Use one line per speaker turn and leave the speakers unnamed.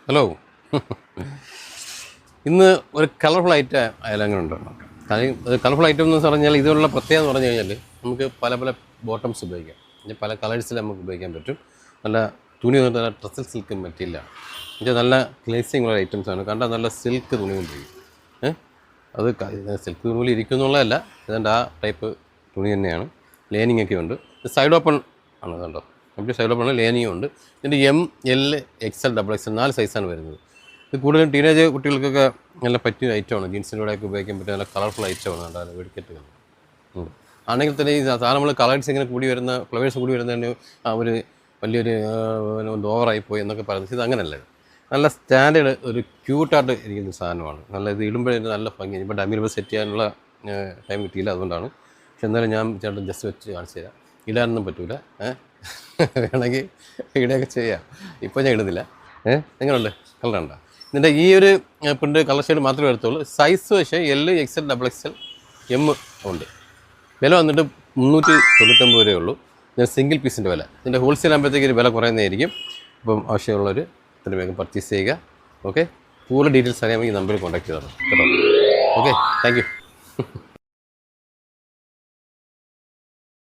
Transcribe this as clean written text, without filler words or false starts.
Hello. ഇന്ന് ഒരു colourful item അയലങ്ങനെ ഉണ്ട്. അത് കളർഫുൾ ഐറ്റം എന്ന് പറഞ്ഞാൽ ഇതിനുള്ള പ്രത്യേകത എന്ന് പറഞ്ഞു കഴിഞ്ഞാൽ നമുക്ക് പല പല ബോട്ടംസ് ഉപയോഗിക്കാം. പിന്നെ പല കളേഴ്സിൽ നമുക്ക് ഉപയോഗിക്കാൻ പറ്റും. നല്ല തുണി വന്നിട്ട് നല്ല ട്രസൽ സിൽക്ക് മെറ്റീരിയലാണ്. എന്നുവെച്ചാൽ നല്ല ഗ്ലേസിങ് ഉള്ള ഐറ്റംസാണ്. കണ്ടാൽ നല്ല സിൽക്ക് തുണി കൊണ്ടിരിക്കും. അത് സിൽക്ക് തുണിയിൽ ഇരിക്കുന്നുള്ളതല്ല, ഏതാണ്ട് ആ ടൈപ്പ് തുണി തന്നെയാണ്. ലേനിങ് ഒക്കെ ഉണ്ട്. സൈഡ് ഓപ്പൺ ആണ്, കണ്ടോ, കംപ്ലീറ്റ് സൈഡ് ഓപ്പൺ ആണ്. ലേനിങ്ങും ഉണ്ട്. ഇതിൻ്റെ ML XL XXL 4 സൈസാണ് വരുന്നത്. ഇത് കൂടുതലും ടീനേജ് കുട്ടികൾക്കൊക്കെ നല്ല പറ്റിയ ഐറ്റമാണ്. ജീൻസിൻ്റെ കൂടെയൊക്കെ ഉപയോഗിക്കാൻ പറ്റിയ നല്ല കളർഫുൾ ഐറ്റമാണ്. കണ്ടാൽ വെടിക്കെട്ടുകൾ ആണെങ്കിൽ തന്നെ ഈ സാധനം നമ്മൾ കളേഴ്സ് ഇങ്ങനെ കൂടി വരുന്ന ഫ്ലവേഴ്സ് കൂടി വരുന്നതിന് ഒരു വലിയൊരു ഓവറായിപ്പോയി എന്നൊക്കെ പറയുന്നത്. ഇത് അങ്ങനെയല്ല. നല്ല സ്റ്റാൻഡേർഡ് ഒരു ക്യൂട്ടായിട്ട് ഇരിക്കുന്ന സാധനമാണ്. നല്ല ഇത് ഇടുമ്പോഴേ നല്ല ഭംഗി. ഇപ്പോൾ ഡമ്മിൽ സെറ്റ് ചെയ്യാനുള്ള ടൈം കിട്ടിയില്ല, അതുകൊണ്ടാണ്. പക്ഷെ എന്നാലും ഞാൻ ചേട്ടൻ ജസ്റ്റ് വെച്ച് കാണിച്ചു തരാം. ഇടാനൊന്നും പറ്റൂല. വേണമെങ്കിൽ ഇടുകയൊക്കെ ചെയ്യാം. ഇപ്പോൾ ഞാൻ ഇടുന്നില്ല. എങ്ങനെയുണ്ട്? കളറുണ്ടോ? ഇതിൻ്റെ ഈ ഒരു പ്രിൻ്റ് കളർ ഷെയ്ഡ് മാത്രമേ എടുത്തുള്ളൂ. സൈസ് പക്ഷേ L XL XXL M ഉണ്ട്. വില വന്നിട്ട് 399 രൂപയേ ഉള്ളൂ. ഞാൻ സിംഗിൾ പീസിൻ്റെ വില. ഇതിൻ്റെ ഹോൾസെയിൽ ആകുമ്പോഴത്തേക്ക് ഒരു വില കുറയുന്നതായിരിക്കും. അപ്പം ആവശ്യമുള്ളവർ ഇതിന് വേഗം പർച്ചേസ് ചെയ്യുക. ഓക്കെ, കൂടുതൽ ഡീറ്റെയിൽസ് അറിയാമെങ്കിൽ ഈ നമ്പറിൽ കോൺടാക്ട് ചെയ്തോളൂ കേട്ടോ. Okay, thank you.